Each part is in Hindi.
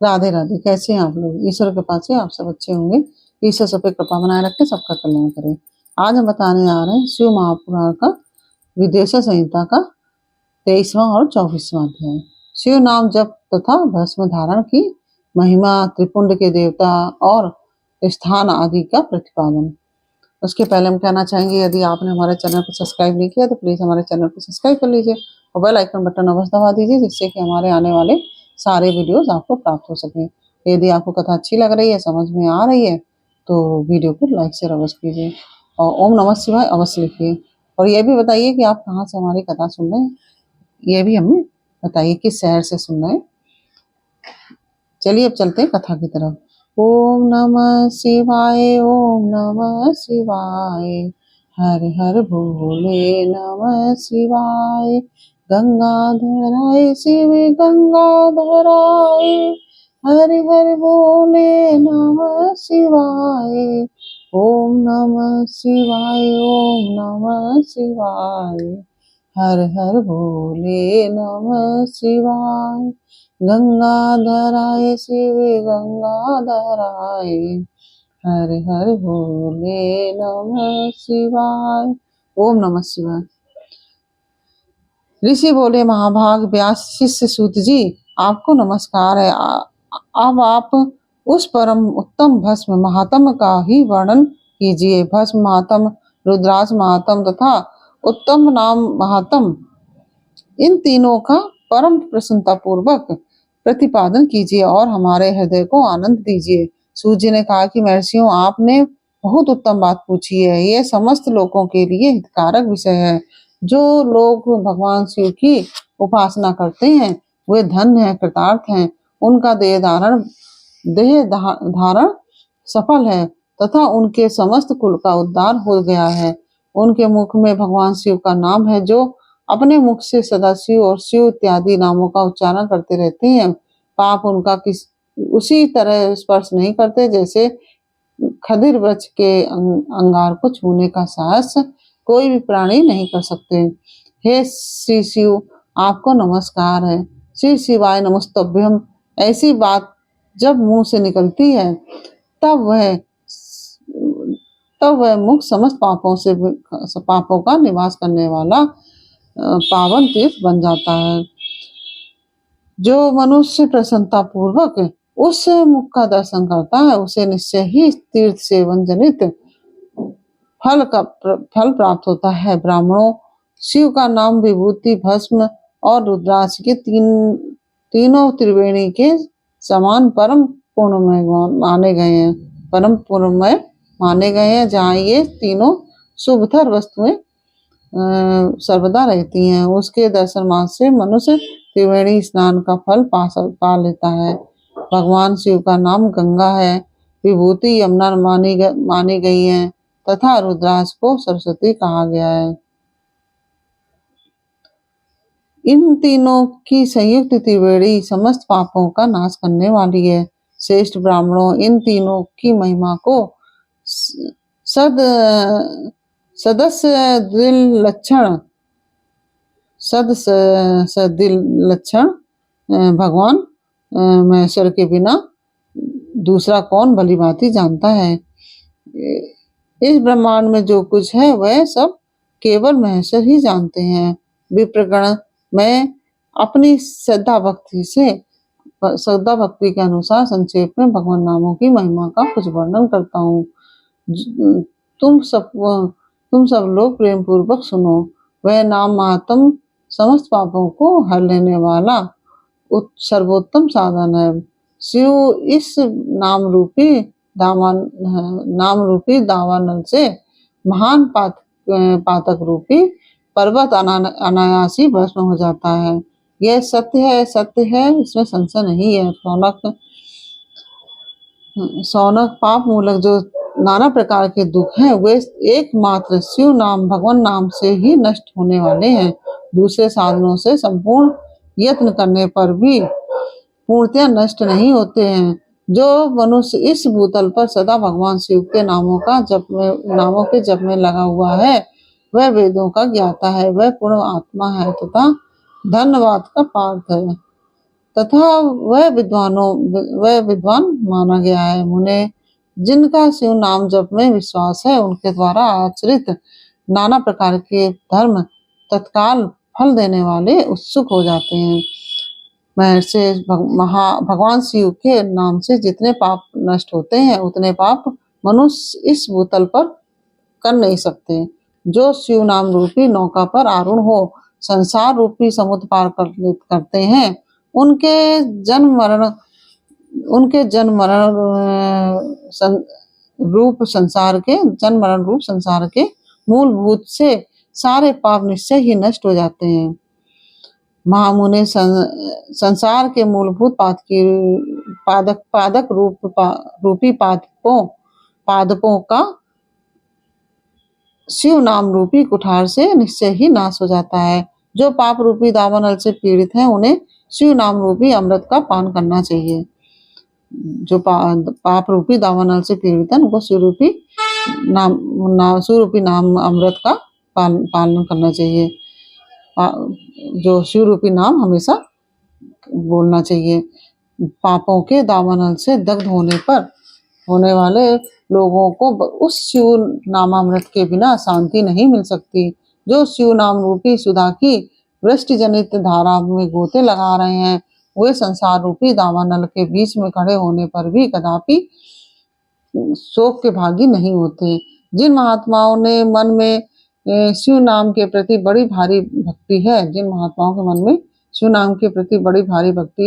राधे राधे। कैसे हैं आप लोग? ईश्वर कृपा से आप सब अच्छे होंगे। ईश्वर सब पे कृपा बनाए रखे, सबका कल्याण करे। आज हम बताने जा रहे हैं शिव महापुराण का विदेशा संहिता का 23वां और 24वां अध्याय। शिव नाम जप तथा भस्म धारण की महिमा, त्रिपुंड के देवता और स्थान आदि का प्रतिपादन। उसके पहले हम कहना चाहेंगे, यदि आपने हमारे चैनल को सब्सक्राइब नहीं किया तो प्लीज हमारे चैनल को सब्सक्राइब कर लीजिए और बेल आइकन बटन अवश्य दबा दीजिए, जिससे कि हमारे आने वाले सारे वीडियोस आपको प्राप्त हो सके। यदि आपको कथा अच्छी लग रही है, समझ में आ रही है, तो वीडियो को लाइक शेयर अवश्य कीजिए और ओम नमः शिवाय अवश्य लिखिए। और ये भी बताइए कि आप कहाँ से हमारी कथा सुन रहे हैं, ये भी हमें बताइए किस शहर से सुन रहे हैं। चलिए अब चलते हैं कथा की तरफ। ओम नमः शिवाय, ओम नमः शिवाय, हर हर भोले नमः शिवाय। गंगाधराय शिव गंगाधराय, हर हर भोले नमः शिवाय। ओम नमः शिवाय, ओम नमः शिवाय, हर हर भोले नमः शिवाय। गंगाधराय शिव गंगाधराय, हर हर भोले नमः शिवाय। ओम नमः शिवाय। ऋषि बोले, महाभाग व्यास शिष्य सूत जी, आपको नमस्कार है। अब आप उस परम उत्तम भस्म महात्म का ही वर्णन कीजिए। भस्म महात्म, रुद्राक्ष महात्म तथा उत्तम नाम महात्म, इन तीनों का परम प्रसन्नता पूर्वक प्रतिपादन कीजिए और हमारे हृदय को आनंद दीजिए। सूत जी ने कहा कि महर्षियों, आपने बहुत उत्तम बात पूछी है। ये समस्त लोगों के लिए हितकारक विषय है। जो लोग भगवान शिव की उपासना करते हैं वे धन्य हैं, कृतार्थ हैं। उनका देह धारण सफल है तथा उनके समस्त कुल का उद्धार हो गया है। उनके मुख में भगवान शिव का नाम है। जो अपने मुख से सदा शिव और शिव इत्यादि नामों का उच्चारण करते रहते हैं, पाप उनका उसी तरह स्पर्श नहीं करते जैसे खदिर वृक्ष के अंगार को छूने का साहस कोई भी प्राणी नहीं कर सकते। हे श्री शिव, आपको नमस्कार है। श्री शिवाय नमस्तभ्यम। ऐसी बात जब मुंह से निकलती है तब वह मुख समस्त पापों का निवास करने वाला पावन तीर्थ बन जाता है। जो मनुष्य प्रसन्नता पूर्वक उस मुख का दर्शन करता है, उसे निश्चय ही तीर्थ सेवन जनित फल प्राप्त होता है। ब्राह्मणों, शिव का नाम विभूति, भस्म और रुद्राक्ष के तीनों त्रिवेणी के समान परम पुण्यमय माने गए हैं। जहाँ ये तीनों शुभतर वस्तुएं सर्वदा रहती हैं, उसके दर्शन मात्र से मनुष्य त्रिवेणी स्नान का फल पा लेता है। भगवान शिव का नाम गंगा है, विभूति यमुना मानी गई है तथा रुद्राक्ष को सरस्वती कहा गया है। इन तीनों की संयुक्त त्रिवेणी समस्त पापों का नाश करने वाली है। श्रेष्ठ ब्राह्मणों, इन तीनों की महिमा को सदिल लक्षण भगवान महेश्वर के बिना दूसरा कौन भली भांति जानता है। इस ब्रह्मांड में जो कुछ है वह सब केवल महेश्वर ही जानते हैं। विप्रगण, मैं अपनी श्रद्धा भक्ति के अनुसार संक्षेप में भगवान नामों की महिमा का कुछ वर्णन करता हूँ। तुम सब लोग प्रेम पूर्वक सुनो। वह नाम महात्म समस्त पापों को हर लेने वाला सर्वोत्तम साधन है। शिव इस नाम रूपी दावानल से महान पातक रूपी पर्वत अनायासी भस्म हो जाता है। यह सत्य है, इसमें संशय नहीं है। सौनक, पाप मूलक जो नाना प्रकार के दुख हैं वे एकमात्र शिव नाम भगवान नाम से ही नष्ट होने वाले हैं। दूसरे साधनों से संपूर्ण यत्न करने पर भी पूर्णतया नष्ट नहीं होते हैं। जो मनुष्य इस भूतल पर सदा भगवान शिव के नामों के जप में लगा हुआ है, वह वेदों का ज्ञाता है, वह पूर्ण आत्मा है तथा धन्यवाद का पात्र है तथा वह विद्वान माना गया है। मुने जिनका शिव नाम जप में विश्वास है, उनके द्वारा आचरित नाना प्रकार के धर्म तत्काल फल देने वाले उत्सुक हो जाते हैं। महर्षि भगवान शिव के नाम से जितने पाप नष्ट होते हैं, उतने पाप मनुष्य इस भूतल पर कर नहीं सकते। जो शिव नाम रूपी नौका पर आरूढ़ हो संसार रूपी समुद्र पार करते हैं, उनके जन्म मरण रूप संसार के मूलभूत से सारे पाप निश्चय ही नष्ट हो जाते हैं। महामुनि संसार के मूलभूत पादक रूपी पादपों का शिव नाम रूपी कुठार से निश्चय ही नाश हो जाता है। जो पाप रूपी दावानल से पीड़ित हैं, उन्हें शिव नाम रूपी अमृत का पान करना चाहिए। जो पाप रूपी दावानल से पीड़ित है, उनको शिव रूपी नाम अमृत का पालन करना चाहिए। जो शिव रूपी नाम हमेशा बोलना चाहिए। पापों के दावानल से दग्ध होने वाले लोगों को उस शिव नामामृत के बिना शांति नहीं मिल सकती। जो शिव नाम रूपी सुधा की वृष्टि जनित धारा में गोते लगा रहे हैं, वे संसार रूपी दावानल के बीच में खड़े होने पर भी कदापि शोक के भागी नहीं होते। जिन महात्माओं ने मन में शिव नाम के प्रति बड़ी भारी भक्ति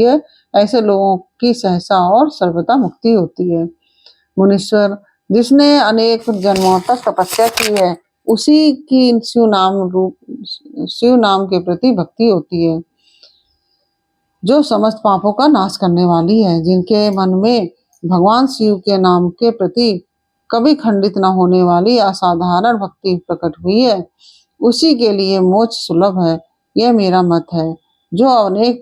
है, ऐसे लोगों की सहसा और सर्वथा मुक्ति होती है। मुनीश्वर, जिसने अनेक जन्मों तक तपस्या की है, उसी की शिव नाम के प्रति भक्ति होती है, जो समस्त पापों का नाश करने वाली है। जिनके मन में भगवान शिव के नाम के प्रति कभी खंडित न होने वाली असाधारण भक्ति प्रकट हुई है, उसी के लिए मोक्ष सुलभ है। यह मेरा मत है। जो अनेक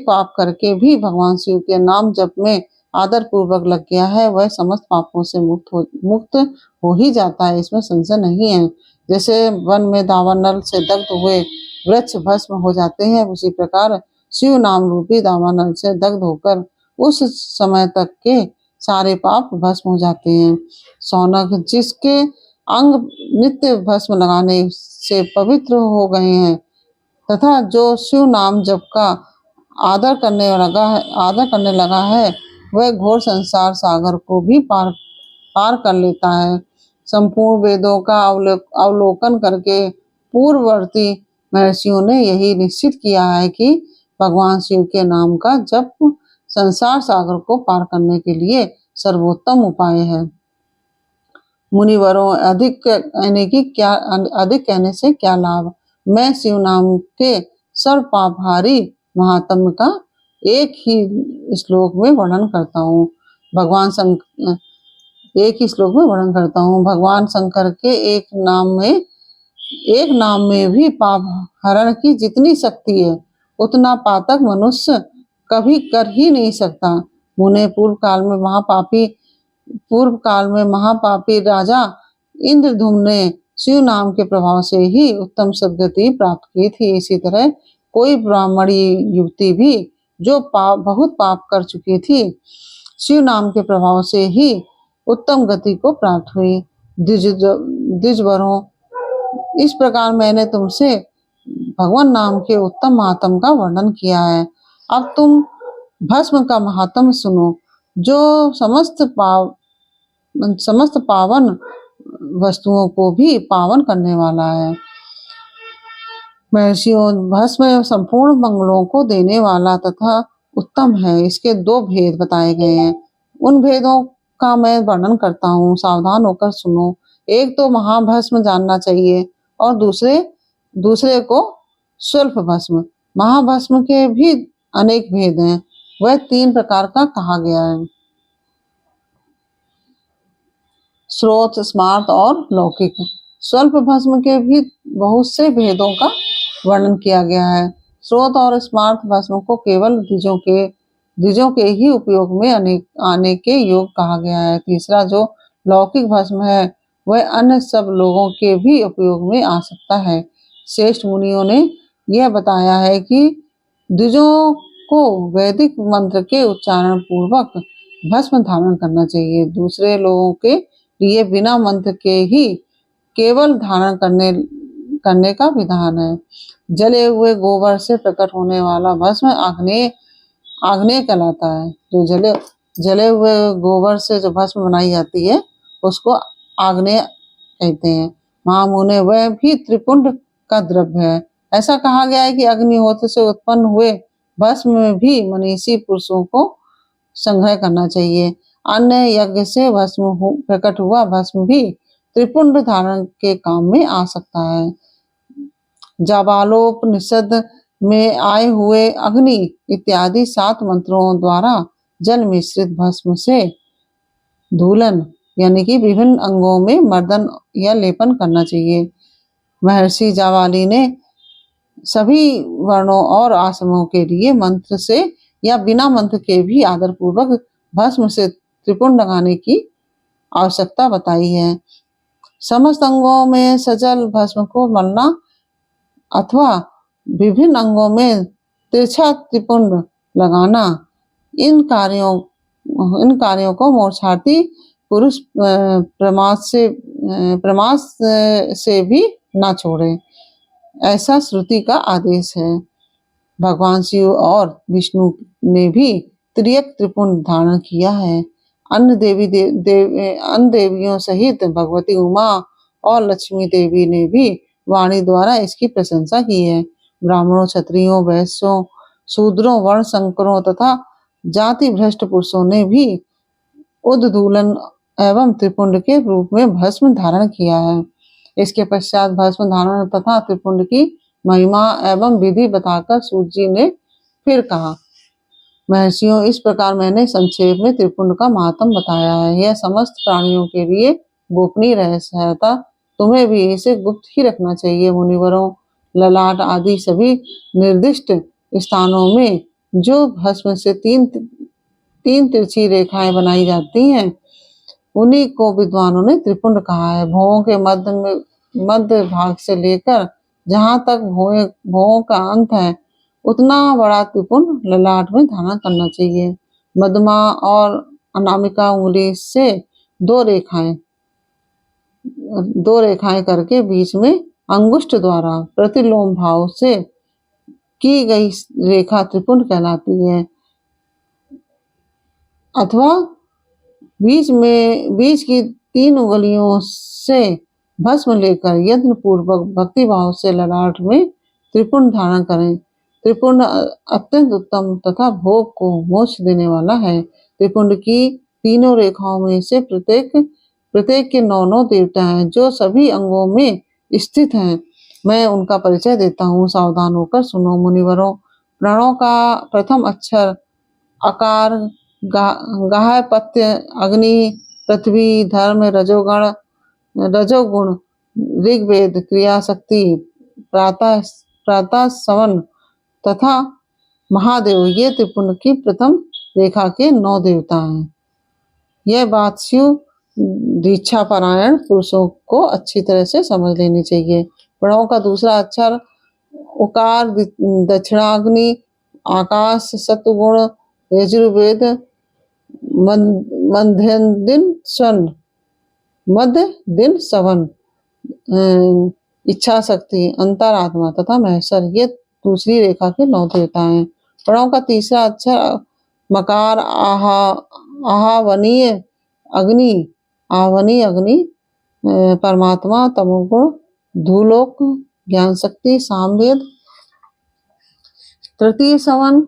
पाप करके भी भगवान शिव के नाम जप में आदर पूर्वक लग गया है, वह समस्त पापों से मुक्त हो ही जाता है, इसमें संशय नहीं है। जैसे वन में दावानल से दग्ध हुए वृक्ष भस्म हो जाते हैं, उसी प्रकार शिव नाम रूपी दावानल से दग्ध होकर उस समय तक के सारे पाप भस्म हो जाते हैं। सौनक, जिसके अंग नित्य भस्म लगाने से पवित्र हो गए हैं तथा जो शिव नाम जप का आदर करने लगा है, वह घोर संसार सागर को भी पार कर लेता है। संपूर्ण वेदों का अवलोकन करके पूर्ववर्ती महर्षियों ने यही निश्चित किया है कि भगवान शिव के नाम का जप संसार सागर को पार करने के लिए सर्वोत्तम उपाय है। मुनिवरों, अधिक कहने से क्या लाभ। मैं शिव नाम के सर्व पापहारी महात्म्य का एक ही श्लोक में वर्णन करता हूँ। भगवान शंकर के एक नाम में भी पाप हरण की जितनी शक्ति है, उतना पातक मनुष्य कभी कर ही नहीं सकता। मुने, पूर्व काल में महापापी राजा इंद्रधुम्न ने शिव नाम के प्रभाव से ही उत्तम सद्गति प्राप्त की थी। इसी तरह कोई ब्राह्मणी युवती भी जो बहुत पाप कर चुकी थी, शिव नाम के प्रभाव से ही उत्तम गति को प्राप्त हुई। द्विजवरों, इस प्रकार मैंने तुमसे भगवान नाम के उत्तम महात्म का वर्णन किया है। अब तुम भस्म का महात्म सुनो, जो समस्त पावन वस्तुओं को भी पावन करने वाला है। महर्षियों, भस्म संपूर्ण मंगलों को देने वाला तथा उत्तम है। इसके 2 भेद बताए गए हैं। उन भेदों का मैं वर्णन करता हूँ, सावधान होकर सुनो। एक तो महाभस्म जानना चाहिए और दूसरे को स्वल्प भस्म। महाभस्म के भी अनेक भेद हैं, वह 3 प्रकार का कहा गया है। स्रोत, स्मार्त और लौकिक। स्वल्प भस्म के भी बहुत से भेदों का वर्णन किया गया है। स्रोत और स्मार्त भस्म को केवल द्विजों के ही उपयोग में आने के योग कहा गया है। तीसरा जो लौकिक भस्म है, वह अन्य सब लोगों के भी उपयोग में आ सकता है। श्रेष्ठ मुनियों ने यह बताया है कि द्विजों को वैदिक मंत्र के उच्चारण पूर्वक भस्म धारण करना चाहिए। दूसरे लोगों के लिए बिना मंत्र के ही केवल धारण करने का विधान है। जले हुए गोबर से प्रकट होने वाला भस्म आग्नेय कहलाता है। जो जले हुए गोबर से जो भस्म बनाई जाती है उसको आग्नेय कहते हैं। महामुने वह भी त्रिपुंड का द्रव्य है। ऐसा कहा गया है कि अग्निहोत्र से उत्पन्न हुए भस्म में भी मनीषी पुरुषों को संग्रह करना चाहिए। अन्य यज्ञ से प्रकट हुआ भस्म भी त्रिपुंड धारण के काम में आ सकता है। जाबालोपनिषद में आए हुए अग्नि इत्यादि 7 मंत्रों द्वारा जल मिश्रित भस्म से धूलन यानी कि विभिन्न अंगों में मर्दन या लेपन करना चाहिए। महर्षि जाबाली ने सभी वर्णों और आश्रमों के लिए मंत्र से या बिना मंत्र के भी आदर पूर्वक भस्म से त्रिपुंड लगाने की आवश्यकता बताई है। समस्त अंगों में सजल भस्म को मलना अथवा विभिन्न अंगों में तिरछा त्रिपुंड लगाना, इन कार्यों को मोक्षार्थी पुरुष प्रमाद से भी ना छोड़े, ऐसा श्रुति का आदेश है। भगवान शिव और विष्णु ने भी त्रियक त्रिपुंड धारण किया है। अन्य देवियों सहित भगवती उमा और लक्ष्मी देवी ने भी वाणी द्वारा इसकी प्रशंसा की है। ब्राह्मणों, क्षत्रियों, वैश्यों, शूद्रों, वर्ण संकरों तथा जाति भ्रष्ट पुरुषों ने भी उद्दूलन एवं त्रिपुंड के रूप में भस्म धारण किया है। इसके पश्चात भस्म धारण तथा त्रिपुंड की महिमा एवं विधि बताकर सूत जी ने फिर कहा, महर्षियों, इस प्रकार मैंने संक्षेप में त्रिपुंड का महात्म बताया है। यह समस्त प्राणियों के लिए गोपनीय रहस्य है, अतः तुम्हें भी इसे गुप्त ही रखना चाहिए। मुनिवरों, ललाट आदि सभी निर्दिष्ट स्थानों में जो भस्म से तीन तिरछी रेखाएं बनाई जाती हैं, उन्हीं को विद्वानों ने त्रिपुंड कहा है। भौहों के मध्य भाग से लेकर जहां तक भौहों का अंत है, उतना बड़ा त्रिपुंड ललाट में धारण करना चाहिए। मध्यमा और अनामिका उंगली से 2 रेखाएं करके बीच में अंगुष्ठ द्वारा प्रतिलोम भाव से की गई रेखा त्रिपुंड कहलाती है। अथवा बीच की 3 उंगलियों से भस्म लेकर यत्न पूर्वक भक्ति भाव से ललाट में त्रिपुंड धारण करें। त्रिपुंड अत्यंत उत्तम तथा भोग को मोक्ष देने वाला है। त्रिपुंड की तीनों रेखाओं में से प्रत्येक के 9 देवता हैं, जो सभी अंगों में स्थित हैं। मैं उनका परिचय देता हूँ, सावधान होकर सुनो। मुनिवरों, प्रणव का प्रथम अक्षर अकार, गाहपत्य, अग्नि, पृथ्वी, धर्म, रजोगुण, ऋग्वेद, क्रियाशक्ति, प्रातः सवन तथा महादेव, ये त्रिपुंड की प्रथम रेखा के 9 देवता हैं। यह बात शिव दीक्षा पारायण पुरुषों को अच्छी तरह से समझ लेनी चाहिए। प्रणव का दूसरा अक्षर उकार, दक्षिणाग्नि, आकाश, सत्वगुण, यजुर्वेद, मध्य दिन सवन, इच्छा शक्ति, अंतरात्मा तथा महेश्वर, ये दूसरी रेखा के 9 देवता हैं। प्रणव का तीसरा अक्षर मकार, आहवनीय अग्नि, परमात्मा, तमोगुण, धूलोक, ज्ञान शक्ति, सामवेद, तृतीय सवन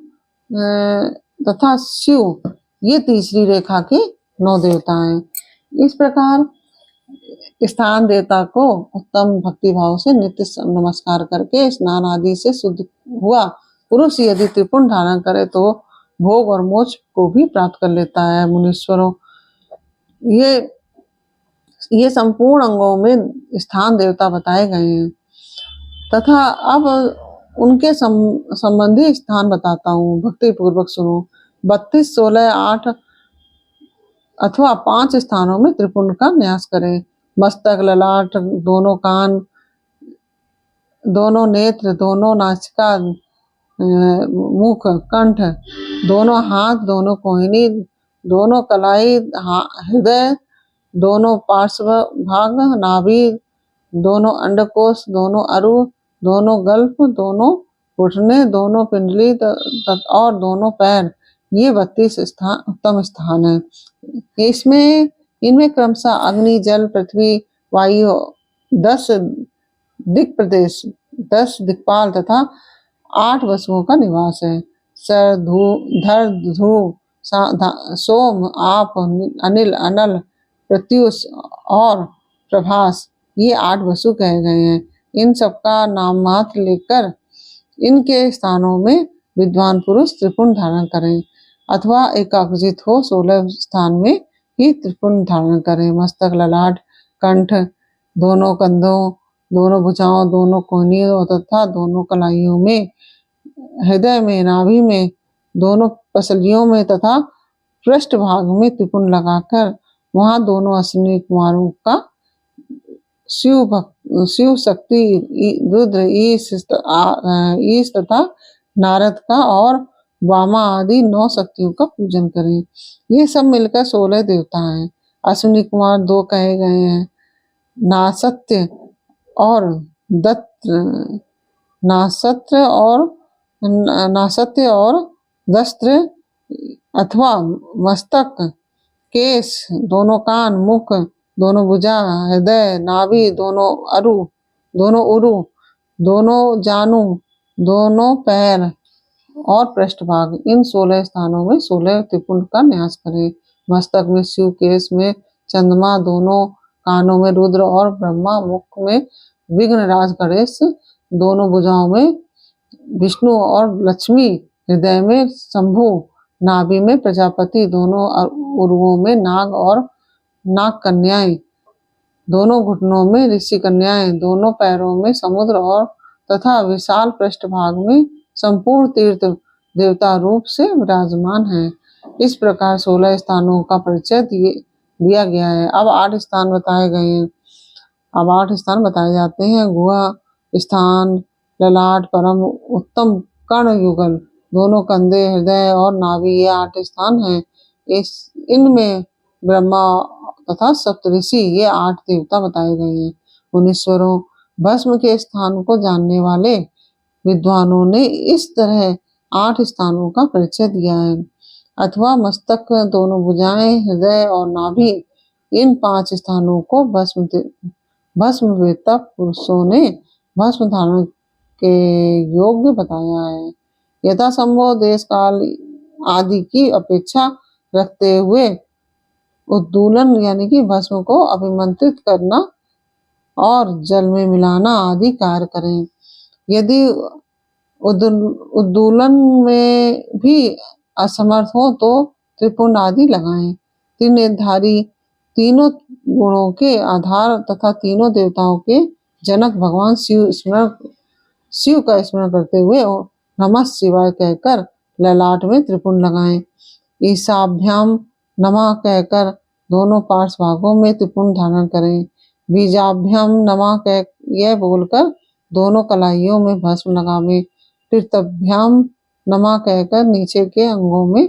तथा शिव, ये तीसरी रेखा के 9 देवता हैं। इस प्रकार स्थान देवता को उत्तम भक्ति भाव से नित्य नमस्कार करके स्नान आदि से शुद्ध हुआ पुरुष यदि त्रिपुंड धारण करे तो भोग और मोक्ष को भी प्राप्त कर लेता है। मुनीश्वरों, ये संपूर्ण अंगों में स्थान देवता बताए गए हैं तथा अब उनके संबंधी स्थान बताता हूँ, भक्ति पूर्वक सुनो। 32, 16, 8 अथवा 5 स्थानों में त्रिपुंड का न्यास करें। मस्तक, ललाट, दोनों कान, दोनों नेत्र, दोनों नासिका, मुख, कंठ, दोनों हाथ, दोनों कोहनी, दोनों कलाई, हृदय, दोनों पार्श्व भाग, नाभि, दोनों अंडकोश, दोनों अरु, दोनों गल्फ, दोनों घुटने, दोनों पिंडली और दोनों पैर, ये 32 स्थान उत्तम स्थान है। इनमें क्रमशः अग्नि, जल, पृथ्वी, वायु, 10 दिक् प्रदेश, 10 दिक्पाल तथा 8 वसुओं का निवास है। सर, धर, ध्रुव, सोम, आप, अनिल, अनल, प्रत्युष और प्रभास, ये 8 वसु कहे गए हैं। इन सबका नाम मात्र लेकर इनके स्थानों में विद्वान पुरुष त्रिपुंड धारण करें, अथवा एकाग्रजित हो 16 स्थान में ही त्रिपुंड धारण करें। मस्तक, ललाट, कंठ, दोनों कंधों, दोनों भुजाओं, दोनों कोहनियों तथा दोनों कलाइयों में, हृदय में, नाभि में, दोनों पसलियों में तथा पृष्ठ भाग में त्रिपुंड लगाकर वहां दोनों अश्विनी कुमारों का शिव शक्ति, रुद्र, ईश तथा नारद का और वामा आदि 9 शक्तियों का पूजन करें। ये सब मिलकर 16 देवता हैं। अश्विनी कुमार 2 कहे गए हैं, नासत्य और दस्त्र अथवा मस्तक, केश, दोनों कान, मुख, दोनों भुजा, हृदय, नाभि, दोनों उरु, दोनों जानु, दोनों पैर और पृष्ठभाग, इन 16 स्थानों में 16 त्रिपुंड का न्यास करें। मस्तक में शिव, केश में चंद्रमा, दोनों कानों में रुद्र और ब्रह्मा, मुख में विघ्नराज गणेश, दोनों भुजाओं में विष्णु और लक्ष्मी, हृदय में शंभु, नाभि में प्रजापति, दोनों उरुओं में नाग और नाग कन्याएं, दोनों घुटनों में ऋषि कन्याएं, दोनों पैरों में समुद्र और तथा विशाल पृष्ठभाग में संपूर्ण तीर्थ देवता रूप से विराजमान है। इस प्रकार 16 स्थानों का परिचय दिया गया है। अब 8 स्थान बताए गए हैं। अब 8 स्थान बताए जाते हैं। गुहा स्थान, ललाट, परम उत्तम कर्ण युगल, दोनों कंधे, हृदय और नाभि, ये 8 स्थान हैं। इनमें ब्रह्मा तथा सप्तऋषि, ये 8 देवता बताए गए हैं। मुनीश्वरों, भस्म के स्थान को जानने वाले विद्वानों ने इस तरह 8 स्थानों का परिचय दिया है। अथवा मस्तक, दोनों भुजाएं, हृदय और नाभि, इन 5 स्थानों को भस्म वेत्ता पुरुषों ने भस्म धारण के योग्य बताया है। यथा संभव देश काल आदि की अपेक्षा रखते हुए उद्दूलन यानी कि भस्म को अभिमंत्रित करना और जल में मिलाना आदि कार्य करें। यदि उद्दूलन में भी असमर्थ हो तो त्रिपुंड आदि लगाएं। त्रिनेत्रधारी, तीनों गुणों के आधार तथा तीनों देवताओं के जनक भगवान शिव का स्मरण करते हुए नमः शिवाय कहकर ललाट में त्रिपुंड लगाएं। ईशाभ्याम नमः कहकर दोनों पार्श्व भागों में त्रिपुंड धारण करें। बीजाभ्याम नमः कह यह बोलकर दोनों कलाइयों में भस्म लगावें। पृथभ्याम नमः कहकर नीचे के अंगों में,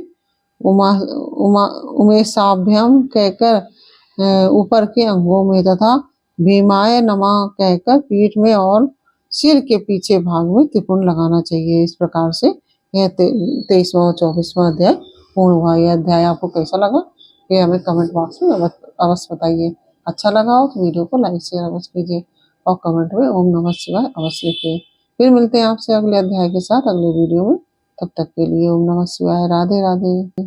उमेशाभ्याम कहकर ऊपर के अंगों में तथा भीमाय नमः कहकर पीठ में और सिर के पीछे भाग में त्रिपुंड लगाना चाहिए। इस प्रकार से यह 23वां और 24वां अध्याय पूर्ण हुआ। यह अध्याय आपको कैसा लगा ये हमें कमेंट बॉक्स में अवश्य बताइए। अच्छा लगा हो तो वीडियो को लाइक शेयर अवश्य कीजिए और कमेंट में ओम नमः शिवाय अवश्य लिखिए। फिर मिलते हैं आपसे अगले अध्याय के साथ अगले वीडियो में। तब तक के लिए ओम नमः शिवाय। राधे राधे।